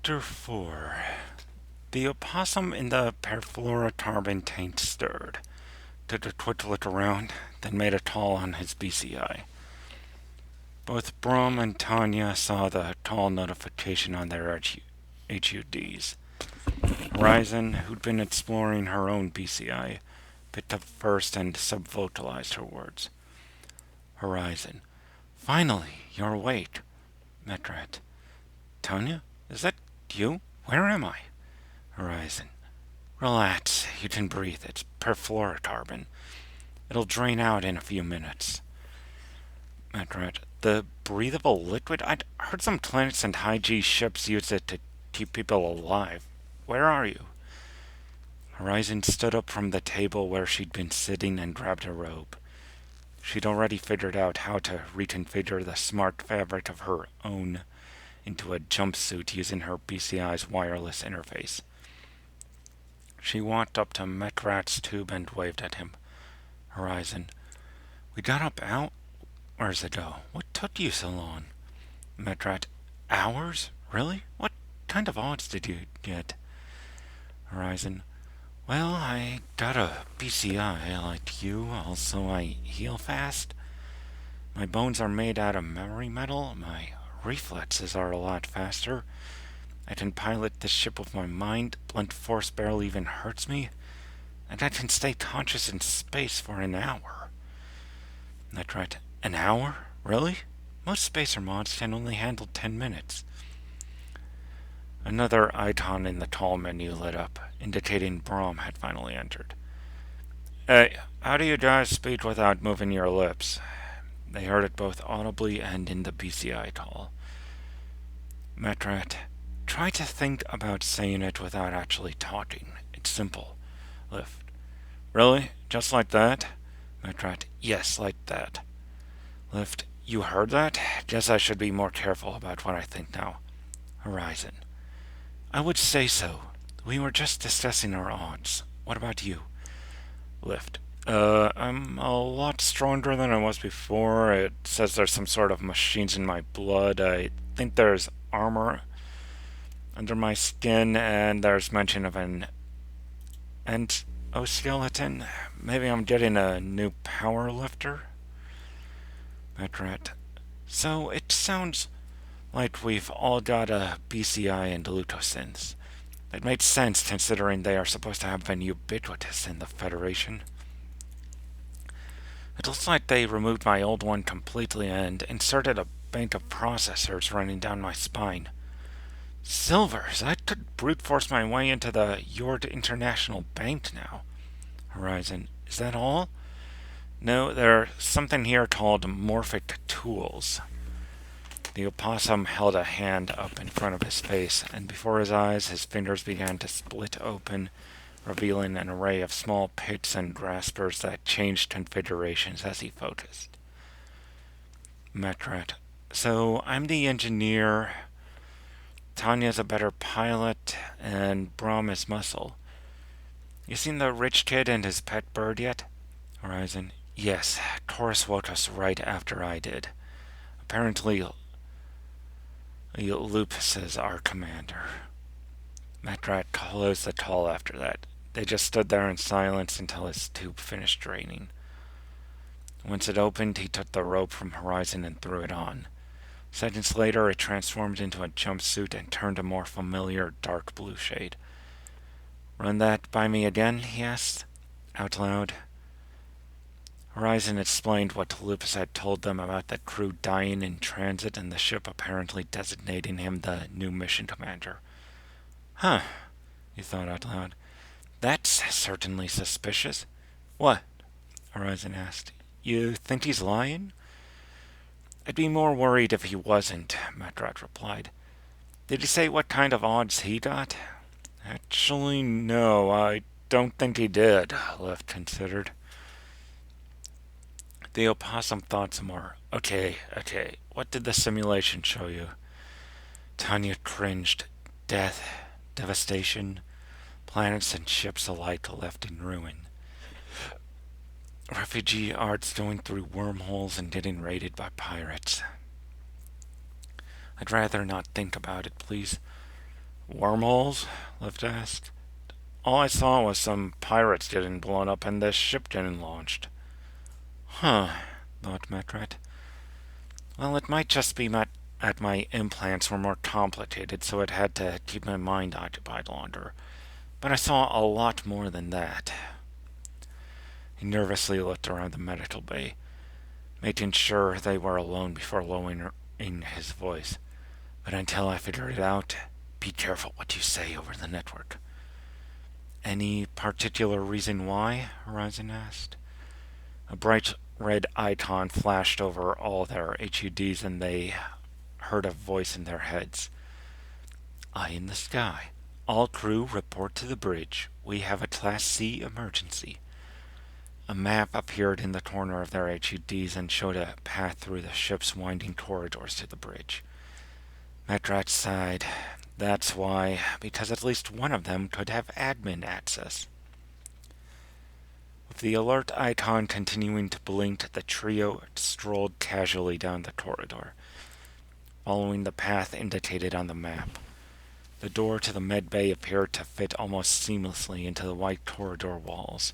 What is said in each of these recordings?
Chapter 4. The opossum in the perfluorocarbon tank stirred, took a quick look around, then made a call on his BCI. Both Brom and Tanya saw the call notification on their HUDs. Horizon, who'd been exploring her own BCI, picked up first and subvocalized her words. Horizon. Finally, you're awake. Metrat. Tanya? Is that you? Where am I? Horizon. Relax, you can breathe. It's perfluorocarbon. It'll drain out in a few minutes. Metrat. The breathable liquid? I'd heard some planets and high-G ships use it to keep people alive. Where are you? Horizon stood up from the table where she'd been sitting and grabbed a robe. She'd already figured out how to reconfigure the smart fabric of her own into a jumpsuit using her BCI's wireless interface. She walked up to Metrat's tube and waved at him. Horizon. We got up hours ago. What took you so long? Metrat. Hours? Really? What kind of odds did you get? Horizon. Well, I got a BCI like you, also I heal fast. My bones are made out of memory metal, my reflexes are a lot faster. I can pilot this ship with my mind, blunt force barely even hurts me, and I can stay conscious in space for an hour. That's right, an hour? Really? Most spacer mods can only handle 10 minutes. Another icon in the tall menu lit up, indicating Brom had finally entered. Hey, how do you guys speak without moving your lips? They heard it both audibly and in the BCI call. Metrat. Try to think about saying it without actually talking. It's simple. Lift. Really? Just like that? Metrat. Yes, like that. Lift. You heard that? Guess I should be more careful about what I think now. Horizon. I would say so. We were just discussing our odds. What about you? Lift. I'm a lot stronger than I was before. It says there's some sort of machines in my blood. I think there's armor under my skin, and there's mention of an endoskeleton. Maybe I'm getting a new power lifter? Metrat. So it sounds like we've all got a BCI and leucosins. It makes sense considering they are supposed to have been ubiquitous in the Federation. It looks like they removed my old one completely and inserted a bank of processors running down my spine. Silvers! I could brute force my way into the Yord International Bank now. Horizon. Is that all? No, there's something here called morphic tools. The opossum held a hand up in front of his face, and before his eyes his fingers began to split open, revealing an array of small picks and graspers that changed configurations as he focused. Metrat. So I'm the engineer, Tanya's a better pilot, and Brom is muscle. You seen the rich kid and his pet bird yet? Horizon. Yes, Taurus woke us right after I did. Apparently, Lupus is our commander. Metrat closed the call after that. They just stood there in silence until his tube finished draining. Once it opened, he took the rope from Horizon and threw it on. Seconds later, it transformed into a jumpsuit and turned a more familiar dark blue shade. Run that by me again, he asked, out loud. Horizon explained what Lupus had told them about the crew dying in transit and the ship apparently designating him the new mission commander. Huh, he thought out loud. That's certainly suspicious. What? Horizon asked. You think he's lying? I'd be more worried if he wasn't, Metrat replied. Did he say what kind of odds he got? Actually, no, I don't think he did, Lift considered. The opossum thought some more. Okay, what did the simulation show you? Tanya cringed. Death, devastation, planets and ships alike left in ruin. Refugee arts going through wormholes and getting raided by pirates. I'd rather not think about it, please. Wormholes? Lift asked. All I saw was some pirates getting blown up and this ship getting launched. Huh, thought Metrat. Well, it might just be that my implants were more complicated, so it had to keep my mind occupied longer. But I saw a lot more than that. He nervously looked around the medical bay, making sure they were alone before lowering his voice. But until I figure it out, be careful what you say over the network. Any particular reason why? Horizon asked. A bright red icon flashed over all their HUDs and they heard a voice in their heads. Eye in the sky. All crew report to the bridge. We have a Class C emergency. A map appeared in the corner of their HUDs and showed a path through the ship's winding corridors to the bridge. Metrat sighed. That's why, because at least one of them could have admin access. With the alert icon continuing to blink, the trio strolled casually down the corridor, following the path indicated on the map. The door to the med bay appeared to fit almost seamlessly into the white corridor walls.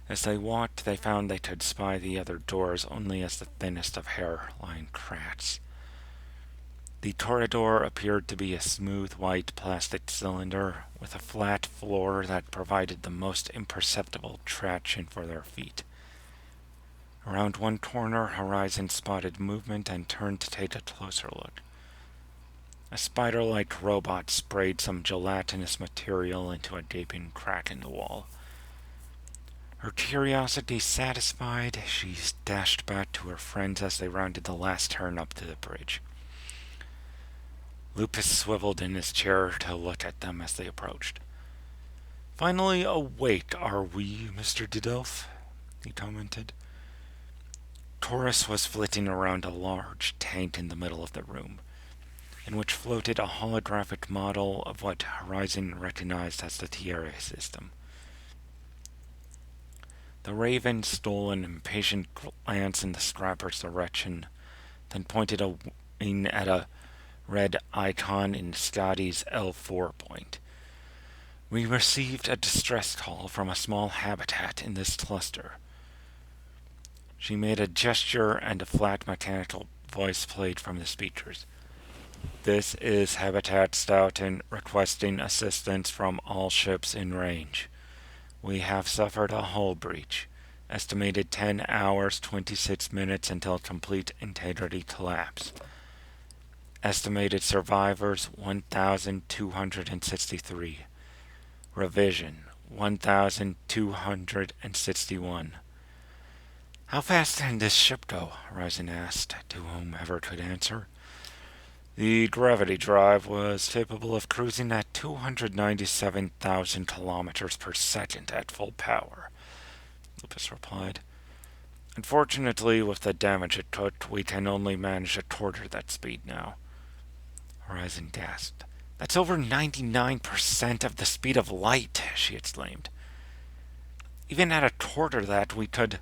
As they walked, they found they could spy the other doors only as the thinnest of hairline cracks. The corridor appeared to be a smooth white plastic cylinder with a flat floor that provided the most imperceptible traction for their feet. Around one corner, Horizon spotted movement and turned to take a closer look. A spider-like robot sprayed some gelatinous material into a gaping crack in the wall. Her curiosity satisfied, she dashed back to her friends as they rounded the last turn up to the bridge. Lupus swiveled in his chair to look at them as they approached. Finally awake, are we, Mr. Didelf? He commented. Taurus was flitting around a large tank in the middle of the room, in which floated a holographic model of what Horizon recognized as the Tierra system. The Raven stole an impatient glance in the scrapper's direction, then pointed a wing at a red icon in Scotty's L4 point. We received a distress call from a small habitat in this cluster. She made a gesture and a flat mechanical voice played from the speakers. This is Habitat Stoughton requesting assistance from all ships in range. We have suffered a hull breach. Estimated 10 hours, 26 minutes until complete integrity collapse. Estimated survivors 1,263. Revision 1,261. How fast can this ship go? Horizon asked, to whomever could answer. The gravity drive was capable of cruising at 297,000 kilometers per second at full power, Lupus replied. Unfortunately, with the damage it took, we can only manage a quarter that speed now. Horizon gasped. That's over 99% of the speed of light, she exclaimed. Even at a quarter that, we could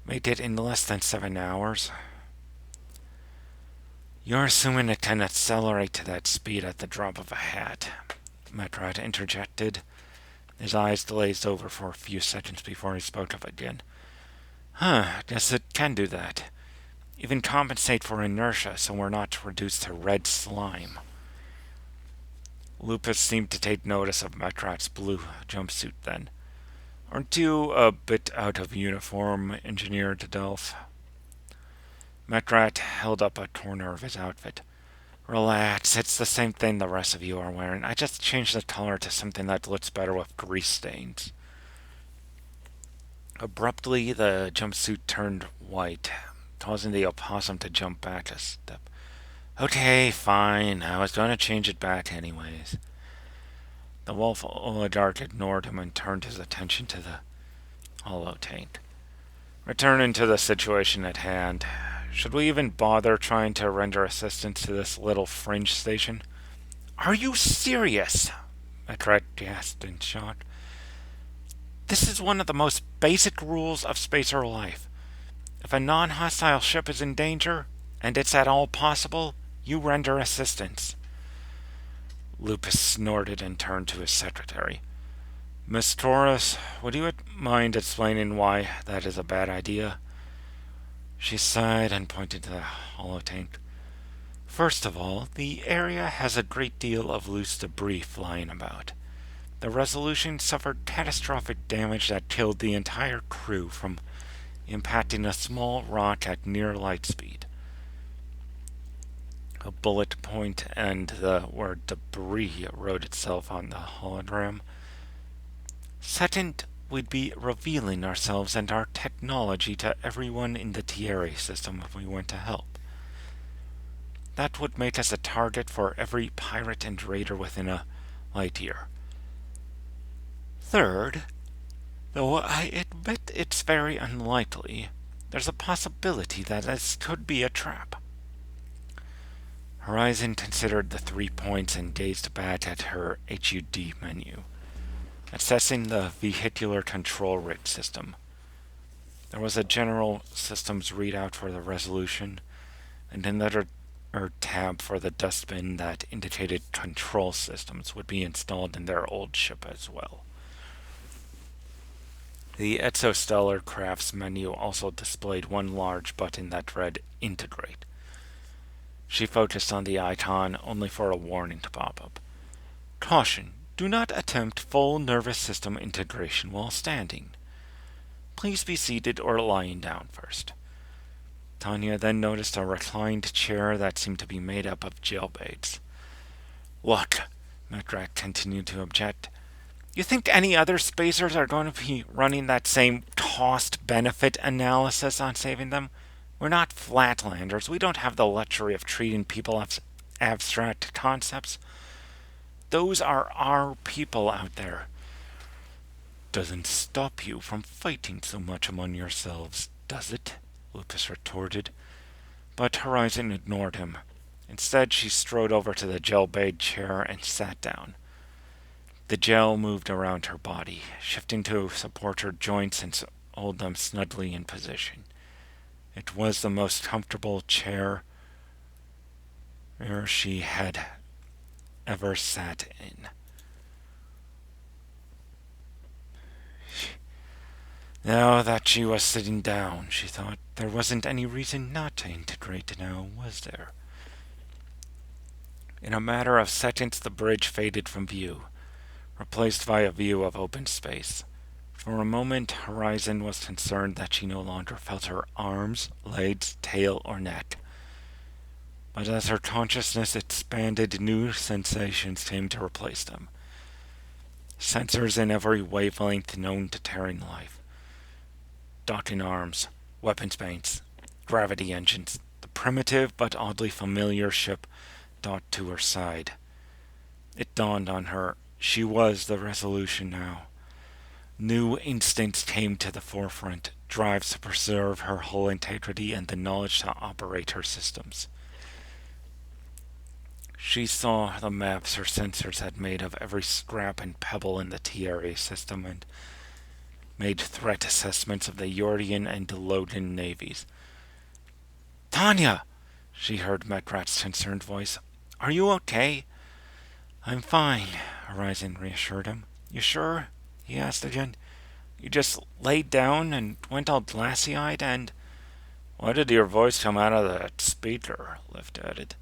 make it in less than 7 hours. You're assuming it can accelerate to that speed at the drop of a hat, Metrat interjected. His eyes glazed over for a few seconds before he spoke up again. Guess it can do that. Even compensate for inertia so we're not reduced to red slime. Lupus seemed to take notice of Metrat's blue jumpsuit then. Aren't you a bit out of uniform, Engineer Didelf? Metrat held up a corner of his outfit. Relax, it's the same thing the rest of you are wearing. I just changed the color to something that looks better with grease stains. Abruptly, the jumpsuit turned white, causing the opossum to jump back a step. Okay, fine. I was going to change it back anyways. The wolf oligarch ignored him and turned his attention to the hollow tank. Returning to the situation at hand, should we even bother trying to render assistance to this little fringe station? Are you serious? Metrat gasped in shock. This is one of the most basic rules of spacer life. If a non-hostile ship is in danger, and it's at all possible, you render assistance. Lupus snorted and turned to his secretary. Miss Torres, would you mind explaining why that is a bad idea? She sighed and pointed to the holotank. First of all, the area has a great deal of loose debris flying about. The Resolution suffered catastrophic damage that killed the entire crew from impacting a small rock at near light speed. A bullet point and the word debris wrote itself on the hologram. Second, we'd be revealing ourselves and our technology to everyone in the Thierry system if we went to help. That would make us a target for every pirate and raider within a light year. Third, though I admit it's very unlikely, there's a possibility that this could be a trap. Horizon considered the 3 points and gazed back at her HUD menu, assessing the vehicular control rig system. There was a general systems readout for the Resolution, and another tab for the dustbin that indicated control systems would be installed in their old ship as well. The Exostellar Crafts menu also displayed one large button that read Integrate. She focused on the icon only for a warning to pop up. Caution, do not attempt full nervous system integration while standing. Please be seated or lying down first. Tanya then noticed a reclined chair that seemed to be made up of jailbaits. Look, Metrak continued to object. You think any other spacers are going to be running that same cost-benefit analysis on saving them? We're not flatlanders. We don't have the luxury of treating people as abstract concepts. Those are our people out there. Doesn't stop you from fighting so much among yourselves, does it? Lupus retorted. But Horizon ignored him. Instead, she strode over to the gel-bayed chair and sat down. The gel moved around her body, shifting to support her joints and hold them snugly in position. It was the most comfortable chair she had ever sat in. Now that she was sitting down, she thought, there wasn't any reason not to integrate now, was there? In a matter of seconds, the bridge faded from view, replaced by a view of open space. For a moment, Horizon was concerned that she no longer felt her arms, legs, tail, or neck. But as her consciousness expanded, new sensations came to replace them. Sensors in every wavelength known to Terran life. Docking arms, weapons banks, gravity engines, the primitive but oddly familiar ship docked to her side. It dawned on her, she was the Resolution now. New instincts came to the forefront, drives to preserve her whole integrity and the knowledge to operate her systems. She saw the maps her sensors had made of every scrap and pebble in the TRA system and made threat assessments of the Yordian and Delogan navies. Tanya! She heard Metrat's concerned voice. Are you okay? I'm fine, Horizon reassured him. You sure? He asked again. You just laid down and went all glassy-eyed and... Why did your voice come out of that speaker? Lift added.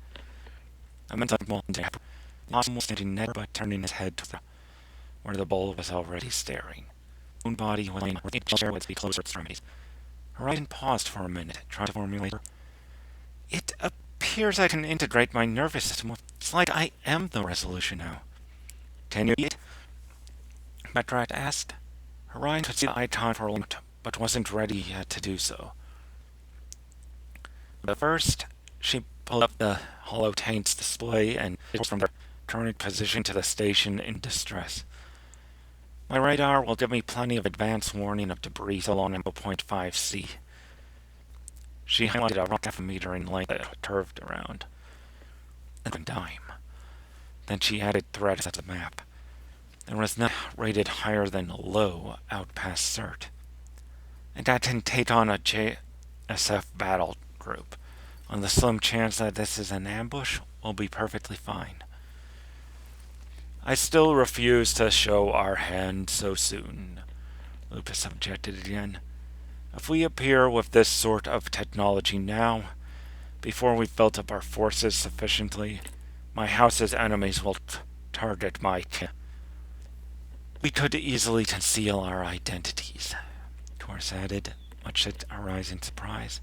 I meant to Lawson was standing never but turning his head to where the bull was already staring. His own body was laying with each chair with the closer extremities. Horizon paused for a minute, trying to formulate. It appears I can integrate my nervous system with... It's like I am the Resolution now. Can you eat? Metrat asked. Horizon could see the icon for a moment, but wasn't ready yet to do so. But first, she pulled up the holotank's display and it was from their current position to the station in distress. My radar will give me plenty of advance warning of debris along M0.5 C. She highlighted a rock half a meter in length that curved around. And a dime. Then she added threats at the map. There was not rated higher than low out past CERT. And that can take on a JSF battle group. On the slim chance that this is an ambush, we'll be perfectly fine. I still refuse to show our hand so soon, Lupus objected again. If we appear with this sort of technology now, before we've built up our forces sufficiently, my house's enemies will target my kin. We could easily conceal our identities, Taurus added, much to Horizon's surprise.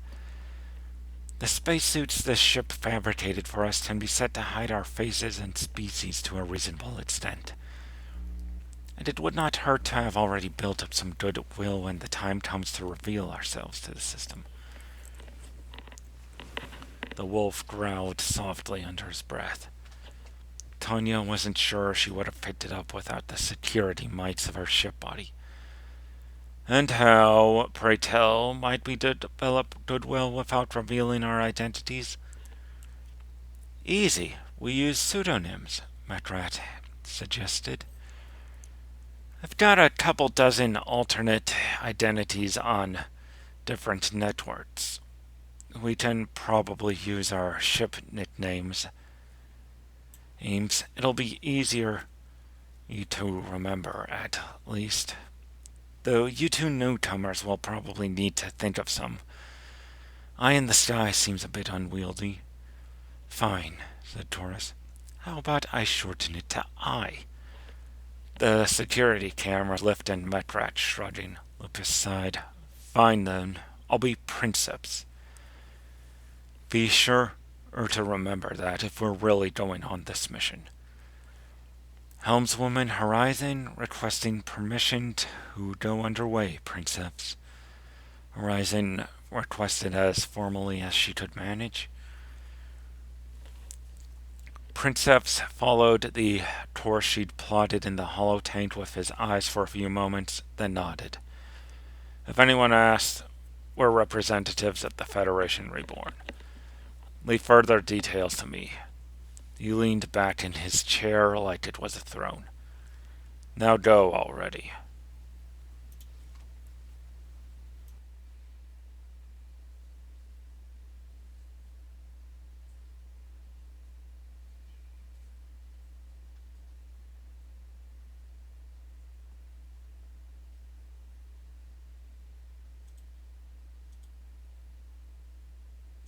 The spacesuits this ship fabricated for us can be set to hide our faces and species to a reasonable extent. And it would not hurt to have already built up some goodwill when the time comes to reveal ourselves to the system. The wolf growled softly under his breath. Tanya wasn't sure she would have picked it up without the security mites of her ship body. And how, pray tell, might we develop goodwill without revealing our identities? Easy. We use pseudonyms, Metrat suggested. I've got a couple dozen alternate identities on different networks. We can probably use our ship nicknames. It'll be easier you to remember, at least. Though you two newcomers will probably need to think of some. Eye in the sky seems a bit unwieldy. Fine, said Taurus. How about I shorten it to I? The security camera lifted and Metrat shrugging. Lucas sighed. Fine then, I'll be Princeps. Be sure to remember that if we're really going on this mission. Helmswoman Horizon requesting permission to go underway, Princeps. Horizon requested as formally as she could manage. Princeps followed the course she'd plotted in the hollow tank with his eyes for a few moments, then nodded. If anyone asked, we're representatives of the Federation Reborn. Leave further details to me. He leaned back in his chair like it was a throne. Now go already.